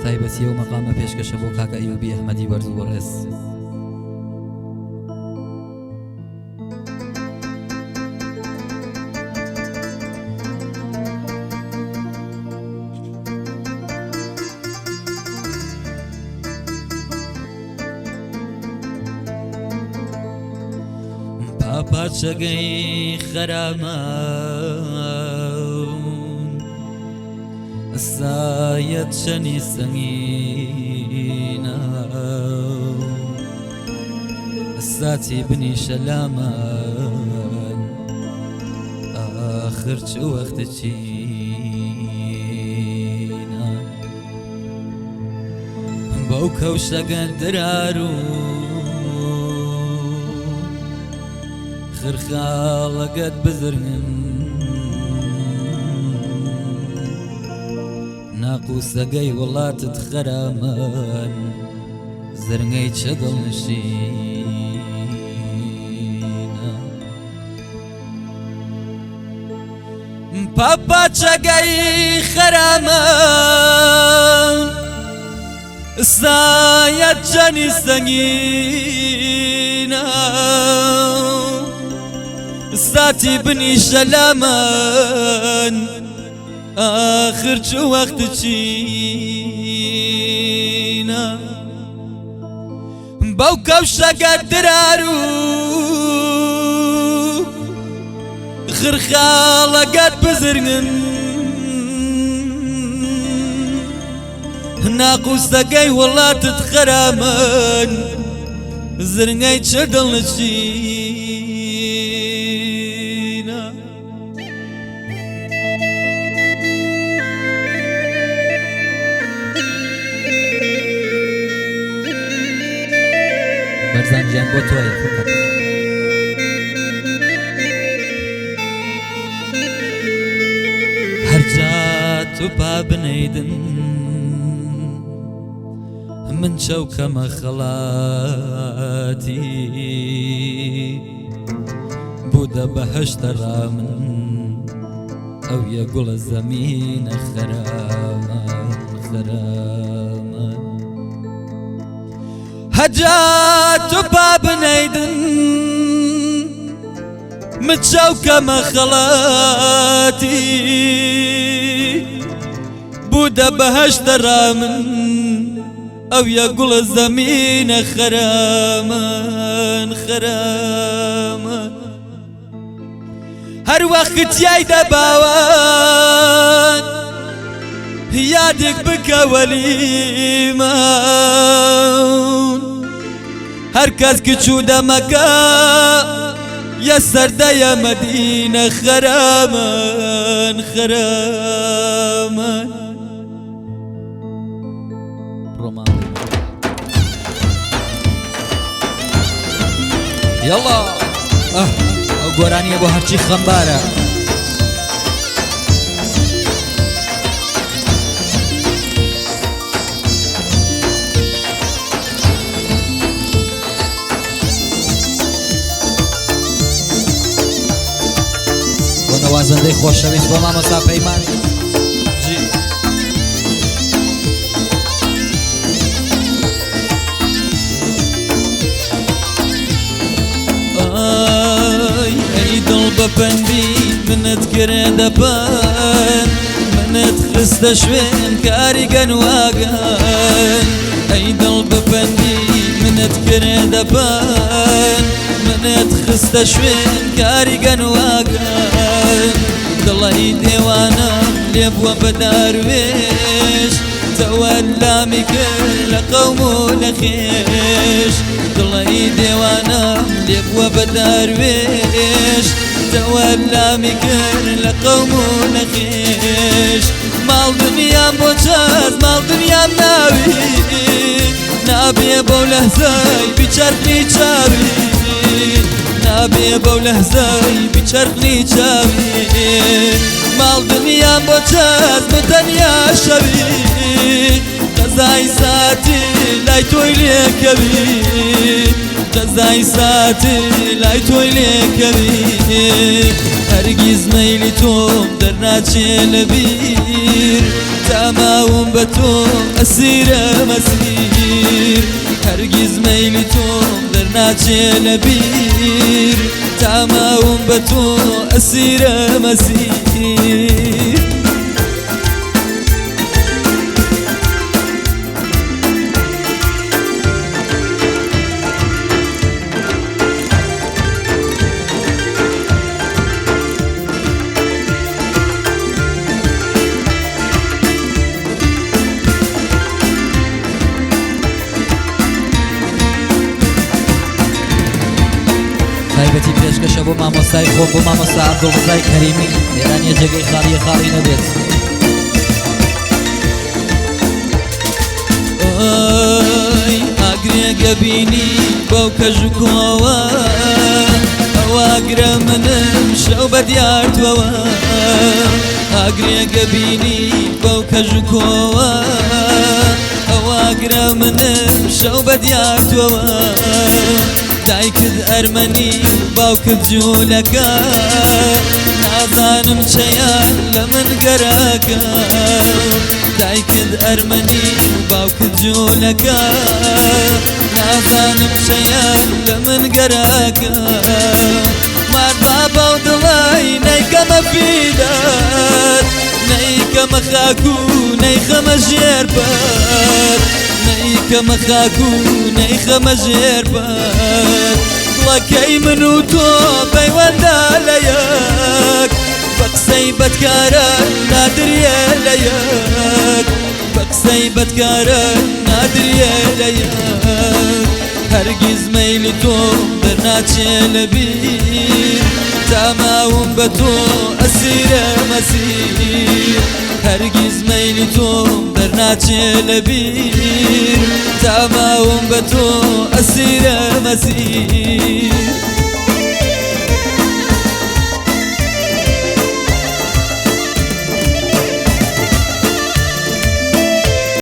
تایبەتی ئەو مەقامە پێشکەشە بۆ کاکە ئەیوبی ئەحمەدی بەرز و بەڕێز. پاپاچەگەی خەرامان سایەت شەنی سەنگینە ساتی بنی شەلامان ئاخر چ وەختە چینە بەو کەوشەگە درار و خرخالەگەت بزرگن ناقوسەگەی وڵاتت خەرامان زرنگەی چە دڵنشینە پاپاچەگەی خەرامان سایەت جەنی سەنگینە ساتی بنی شەلامان آخر چ وەختە چینە بەو کەوشەگە درار و خرخالەگەت بزرگن ناقوسەگەی وڵاتت خەرامان زرنگەی چە دڵنشینە بەرزان گیان بۆ تۆیە هەرجا تو پا بنەیدن من چەوکەمە خەڵاتی بوودە بەهەشتە ڕامن ئەو یە گوڵە زەمینە خەرامان خەرامان هەرجا تو پا بنەیدن من چەوکەمە خەڵاتی بوودە بەهەشتە ڕامن ئەو یە گوڵە زەمینە خەرامان خەرامان هەر وەخت یایدە باوان یادێک بکە وەلیمان هەر کەس کچوو دەمەکە یە سەردەیە مەدینە خەرامان خەرامان يلا ئەو گۆرانیە بۆ هەرچی خەمبارە بۆ نەوازەندەی خۆشەویست بۆ مامۆستا پەیمان بەپەندی منت کرێ دەپەن منت خستە شوێن کاری گەنواگەن ئەی دڵ بەپەندی منت کرێ دەپەن منت خستە شوێن کاری گەنواگەن دڵی دێوانم لێ بووە بە داروێش تەوەلامی کرد لە قەوم و لە خێش دڵی دێوانم لێ بووە بە داروێش تەوەلامی کرد لە قەوم و لە خێش ماڵ دنیام بۆ چەس ماڵ دنیام ناوی نابێ بەو لەحزەی بیچەرخنی چاوی نابێ بەو لەحزەی بیچەرخنی چاوی ماڵ دنیام بۆ چەس من تەنیا شەوی قەزای ساتی لای تۆی لێکەوی قەزای ساتی لای تۆی لێکەوی هەرگیز مەیلی تۆم دەرناچێ لەبیر تماوم بتو أسير مسير هرگز ميلي توم درناچي لبير تماوم بتو أسير مسير تایبەتی پێشکەشە بۆ مامۆستای خۆم بۆ مامۆستا عەبدوڵڕزای کەریمی لێرانیە جێگەی خاڵیە خاڵی نەبێت ئۆی ئاگرێگە بینی بەو کەژ و کۆوە ئەواگرە منم شەو بە دیارتوەوە ئاگرێگە بینی بەو کەژ و کۆوە ئەواگرە منم شەو بە دیارتوەوە دایکت ئەرمەنی باوکت جوولەکە نازانم چەیان لە من گەراکە دایکت ئەرمەنی باوکت جوولەکە نازانم چەیان لە من گەراکە مارما باو دڵای نەیکەمە پیدات نەیکەمە خاک و نەیخەمە ژێربەر نەیکەمە خاک و نەیخەمە ژێربەر دڵەکەی من و تۆ پەیوەندە لە یەک بە قسەی بەدکارە نادریە لە یەک بە قسەی بەدکارە نادریە لە یەک هەرگیز مەیلی تۆ دەرناچێ لەبیر تاماوم بە تۆ ئەسیرە مەسیر هەرگیز مەیلی تۆم دەرناچێ لەبیر تاماوم بە تۆ ئەسیرە مەسیر